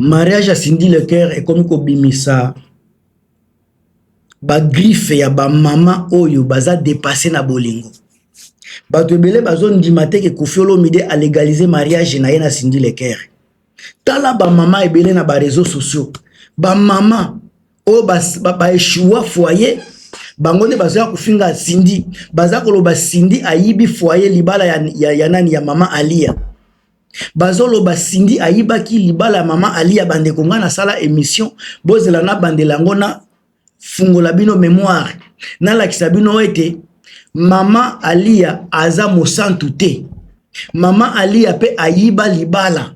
mariage à Cindy Leclerc est comme kobimisa ba griffe ya ba mama oyo baza dépassé na bolingo. Bato ebele bazon dimate ke Koffi Olomide a légalisé mariage na ye na Cindy Leclerc. Tala ba mama ebele na ba réseaux sociaux. Ba mama o ba échoua foyer bangonde baza kufinga Cindy, baza koloba Cindy ayibi foyer libala ya nani ya mama Alia. Bazolo ba Cindy ayibaki libala ya mama Alia bande konga na sala émission bozela na bande langona fungola bino mémoire na la kisabino ete mama Alia aza mosantu te. Mama Alia pe ayiba libala.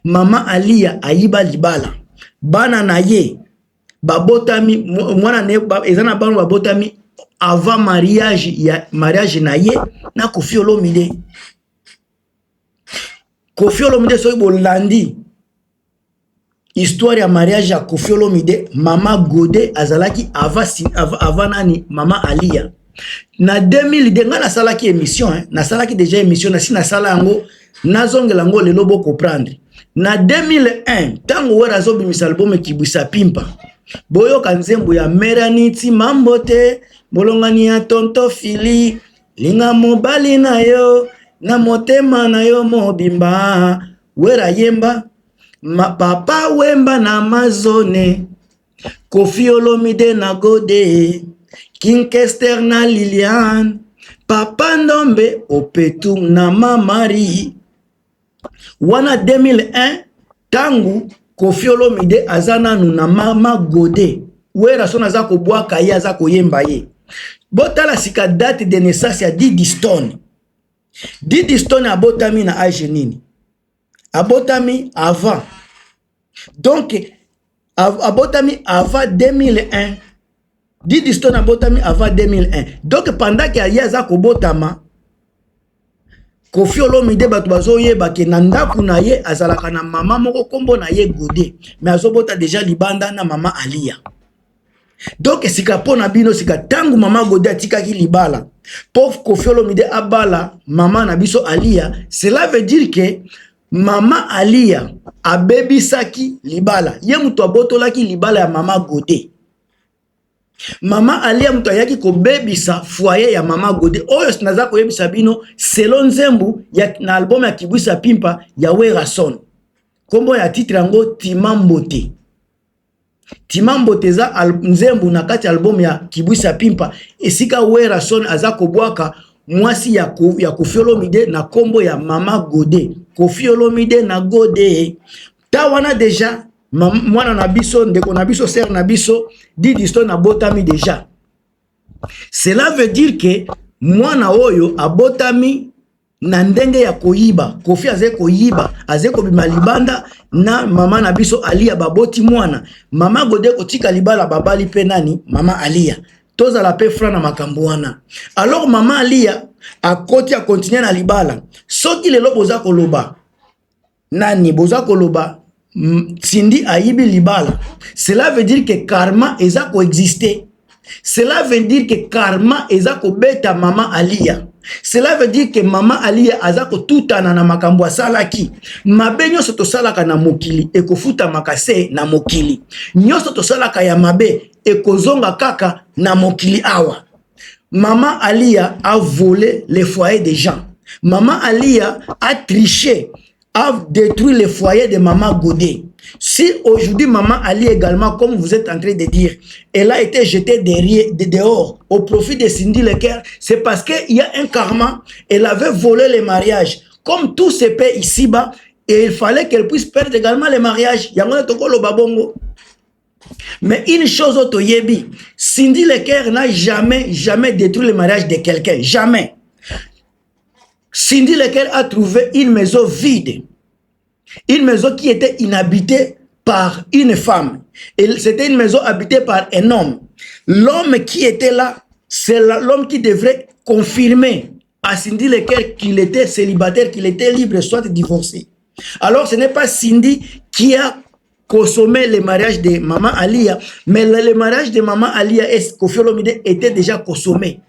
Mama Alia ayiba libala. Bana na ye babotami mwana ne ezana bano babotami avant mariage na ye na Koffi Olomide. Koffi Olomide soki bolandi histoire ya mariage ya Koffi Olomide, mama Godé azalaki avant nani mama Alia. Na 2000 nga na salaki émission na salaki déjà émission na si na sala yango nazongela ngo lelo bo comprendre. Na 2001 tango wera zo bimisa album Kibwisa Pimpa boyoka nzembo ya Meraniti Mambote bolongani ya tonto Fili linga mobali na yo na motema na yo mobimba wera yemba papa wemba na mazone Koffi Olomide na Godé King Kester na Liliane papa Ndombe Opetu na mamari. Wana 2001 tangu Koffi Olomide azana na mama Godé wera sona za ko bwaka ye aza ko yemba ye. Botala sika date de naissance ya Didi Stone. Didi Stone abotami na âge nini? Abotami avant. Donc abotami avant 2001. Didi Stone abotami avant 2001. Donc pendant que ye aza ko botama Koffi Olomide bato bazoyeba ke na ndaku na ye azalaka na mama moko kombo na ye Godé, mais azobota déjà libanda na mama Alia. Donc sika pona bino sika tangu mama Godé atikaki libala pauvre Koffi Olomide abala mama na biso Alia, cela veut dire que mama Alia abebisaki libala ye muto abotolaki libala ya mama Godé. Mama Alia muto ayaki ko bebisa foyer ya mama Godé oyo sinaza ko yebisa bino selon nzembu ya na album ya Kibwisa Pimpa ya Wera Son kombo ya titre yango Timambote. Timambote za nzembu na kati album ya Kibwisa Pimpa esika Wera Son aza ko bwaka mwasi ya Koffi Olomide na kombo ya mama Godé. Koffi Olomide na Godé ta wana deja mwana na biso ndeko na biso ser na biso Didi Stone abotami déjà. Cela veut dire que mwana oyo abotami na ndenge ya koyiba. Koffi aze koyiba azeko bima libanda na mama na biso Alia baboti mwana. Mama Godé kotika libala babali pe nani mama Alia. Toza la pe frana makambo wana. Alors mama Alia akoti a continuer na libala. Soki lelo boza koloba nani boza koloba Cindy ayibi libala. Cela veut dire que karma eza coexister. Cela veut dire que karma eza ko beta mama Alia. Cela veut dire que mama Alia aza ko tutana na makambo salaki. Mabe nyoso to salaka na mokili ekofuta makase na mokili. Nyoso to salaka ya mabe ekozonga kaka na mokili awa. Mama Alia a volé les foyers des gens. Mama Alia a triché, a détruit le foyer de maman Godé. Si aujourd'hui maman Alia également, comme vous êtes en train de dire, elle a été jetée dehors au profit de Cindy Leclerc, c'est parce qu'il y a un karma. Elle avait volé les mariages. Comme tout se paie ici-bas, et il fallait qu'elle puisse perdre également les mariages. Mais une chose autre, Yebi, Cindy Leclerc n'a jamais détruit le mariage de quelqu'un. Jamais. Cindy Leclerc a trouvé une maison vide. Une maison qui était inhabitée par une femme. Et c'était une maison habitée par un homme. L'homme qui était là, c'est l'homme qui devrait confirmer à Cindy Leclerc qu'il était célibataire, qu'il était libre, soit divorcé. Alors ce n'est pas Cindy qui a consommé le mariage de maman Alia, mais le mariage de maman Alia et Koffi Olomide était déjà consommé.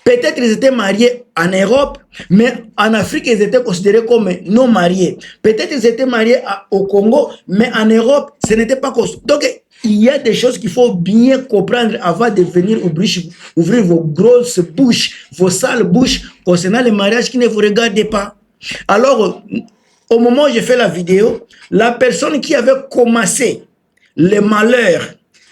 Peut-être ils étaient mariés en Europe, mais en Afrique, ils étaient considérés comme non mariés. Peut-être ils étaient mariés au Congo, mais en Europe, ce n'était pas comme ça. Donc, il y a des choses qu'il faut bien comprendre avant de venir ouvrir vos grosses bouches, vos sales bouches concernant les mariages qui ne vous regardent pas. Alors, au moment où j'ai fait la vidéo, la personne qui avait commencé le malheur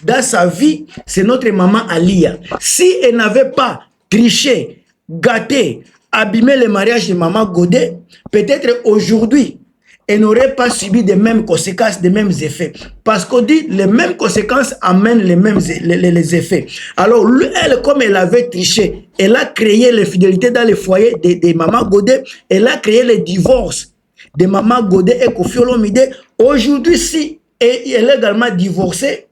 dans sa vie, c'est notre maman Alia. Si elle n'avait pas triché, gâté, abîmé le mariage de maman Godet, peut-être aujourd'hui, elle n'aurait pas subi les mêmes conséquences, les mêmes effets. Parce qu'on dit les mêmes conséquences amènent les mêmes les effets. Alors, elle, comme elle avait triché, elle a créé l'infidélité dans le foyer de maman Godet, elle a créé le divorce de maman Godet et Koffi Olomide. Aujourd'hui, si elle est également divorcée,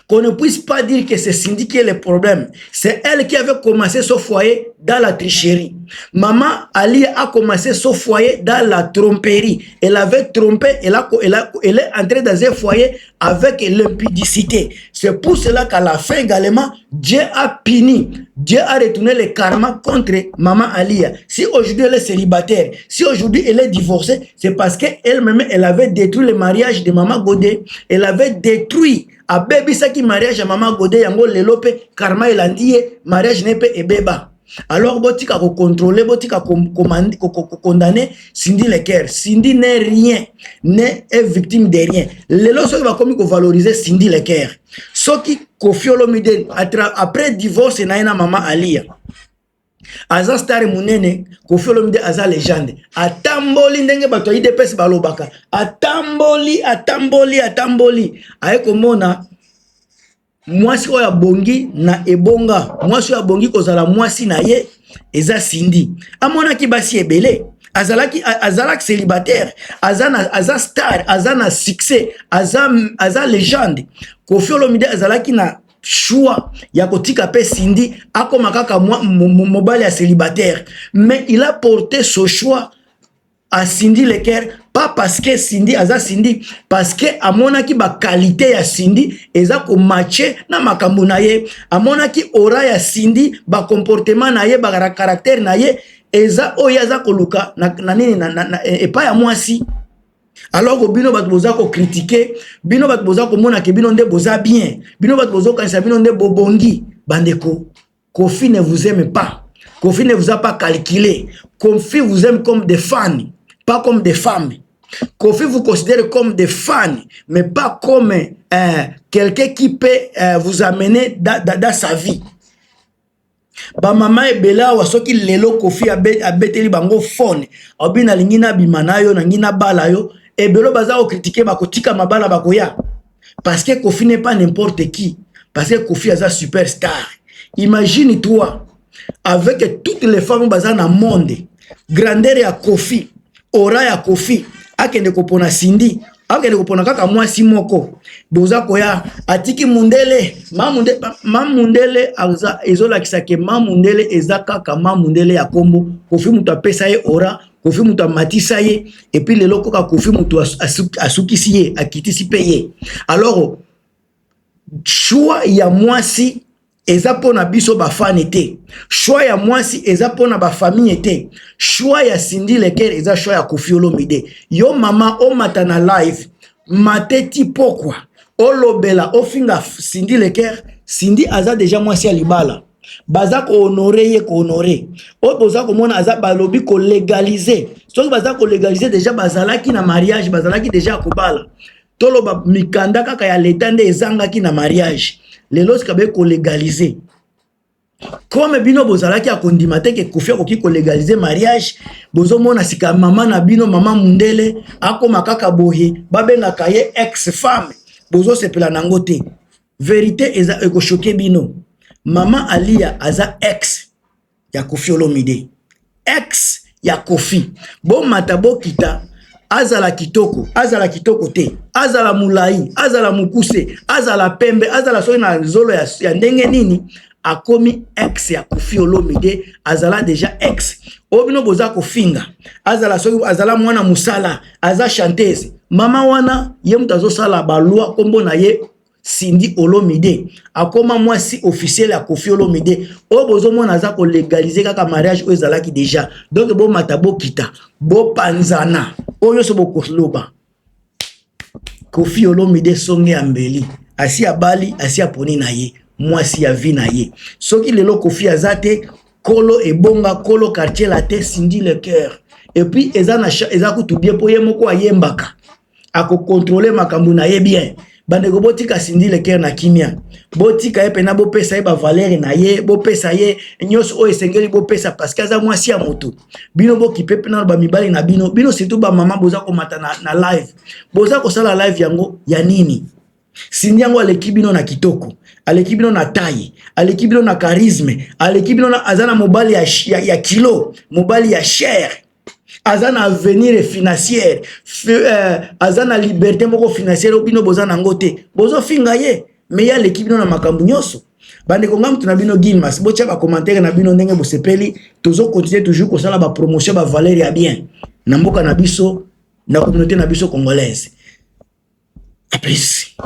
qu'on ne puisse pas dire que c'est Cindy qui est le problème. C'est elle qui avait commencé ce foyer dans la tricherie. Maman Ali a commencé ce foyer dans la tromperie. Elle avait trompé, elle est entrée dans un foyer avec l'impudicité. C'est pour cela qu'à la fin également, Dieu a puni. Dieu a retourné le karma contre maman Alia. Si aujourd'hui elle est célibataire, si aujourd'hui elle est divorcée, c'est parce qu'elle-même, elle avait détruit le mariage de maman Godet. Elle avait détruit a baby ça qui mariage à maman Godet yango lelope karma elandi mariage nepe ebeba. Alors botika ko contrôler, botika ko condamner Cindy Leker. Cindy n'est rien, n'est victime de rien. Lelo so va comme ko valoriser Cindy Leker. So qui Koffi Olomide après divorce na maman Alia. Aza star munene, Koffi Olomide aza légende. Atamboli ndenge bato IDPS balobaka. Atamboli. Aye komona mwasi oya bongi na ebonga. Mwasi oya bongi kozala mwasi na ye eza Cindy. Amona ki basi ebele. Azalaki célibataire. Aza star, aza na succès, aza légende. Koffi Olomide azalaki na choix ya kotika pe Cindy akoma kaka mobali ya célibataire, mais il a porté ce choix à Cindy Leker, pas parce que Cindy aza Cindy, parce que amonaki ba qualité ya Cindy eza ko matcher na makambo na ye, amonaki aura ya Cindy, ba comportement na ye, ba caractère na ye eza oya za koluka na nini na epa ya mwasi. Alors que bino bat boza ko critiquer, bino bat boza ko mona ke bino nde boza bien, bino bat boza kanisa bino nde bobongi, bandeko. Koffi ne vous aime pas. Koffi ne vous a pas calculé. Koffi vous aime comme des fans, pas comme des femmes. Koffi vous considère comme des fans, mais pas comme quelqu'un qui peut vous amener dans sa vie. Ba mama ebela wa soki lelo Koffi abeteli bango phone, obina lingina bimanayo na ngina balayo. Et belo baza o critiquer bakotika mabala bakoya parce que Koffi n'est pas n'importe qui, parce que Koffi est un superstar. Imagine toi avec toutes les femmes baza na monde, grandeur ya Koffi, aura ya Koffi, akende kopona Cindy, akende kopona kaka mwasi moko boza koya atiki mundele mamundele aza ezola kisake mamundele ezaka mamundele ya kombo Koffi mutu apesa ye aura, Koffi mutu amatisa ye, et puis le loko ka Koffi mutu asukisi ye, akitisi peye. Alors choix ya mwasi eza pona biso ba fan ete, choix ya mwasi eza pona ba famille ete, choix ya Cindy Leker eza choix ya Koffi Olomide. Yo mama o matana live mateti pokwa olobela ofinga Cindy Leker, Cindy aza déjà mwasi ya libala. Baza ko honorer ye ko honorer. O boza ko mona aza balobi ko légaliser. Soki baza ko légaliser déjà bazalaki na mariage, bazalaki déjà ko bala. Tolo ba mikanda kaka ya leta nde ezangaki na mariage. Lelo sikabe ko légaliser. Comme bino bozalaki a kondimate ke Koffi akoki ko légaliser mariage, bozo mona sika mama na bino mama mundele akoma kaka bohe, babenga kaye ex-femme. Bozo sepela nango te. Vérité eza eko choquer bino. Maman Alia aza ex ya Koffi Olomide. Ex ya Koffi. Bon matabo kita azala kitoko te. Azala mulai, azala mukuse, azala pembe, azala soki na zolo ya ndenge nini, akomi ex ya Koffi Olomide, azala déjà ex. Obino boza kofinga. Azala soki azala mwana musala, aza chanteuse. Mama wana ye mutazo sala balua kombo na ye Cindy Olomide akoma mwasi officiel ya Koffi Olomide o bozo mona za ko légaliser kaka mariage o ezalaki déjà donc bo mata bo kita bo panzana oyo so bo kosloba Koffi Olomide songe ambeli asi abali asi aponi na ye mwasi ya vi na ye soki lelo Koffi azate kolo ebonga kolo quartier la te Cindy le cœur et puis eza kutu bien po ye moko ayembaka ako contrôler makambo na ye bien bandeko botika Cindy le cœur na kimia botika ye pena bo pesa ye ba valeur na ye bo pesa ye nyos o esengeli bo pesa parce que aza mwasi ya moto bino bo kipe pena ba mibali na bino surtout ba mama boza ko mata na live boza ko sala live yango ya nini Cindy yango aleki bino na kitoko aleki bino na taille aleki bino na charisme aleki bino na azana mobali ya kilo mobali ya cher azana avenir financier azana liberté moko financière bino boza na ngote bozo finga ye mais ya l'équipe bino na makambu nyoso bande ko ngam tuna bino Gilmas bocha ba commentaire na bino ndenge bosepeli tozo continuer toujours ko sala ba promotion ba valeur ya bien na mboka na biso na communauté na biso congolaise. A plus.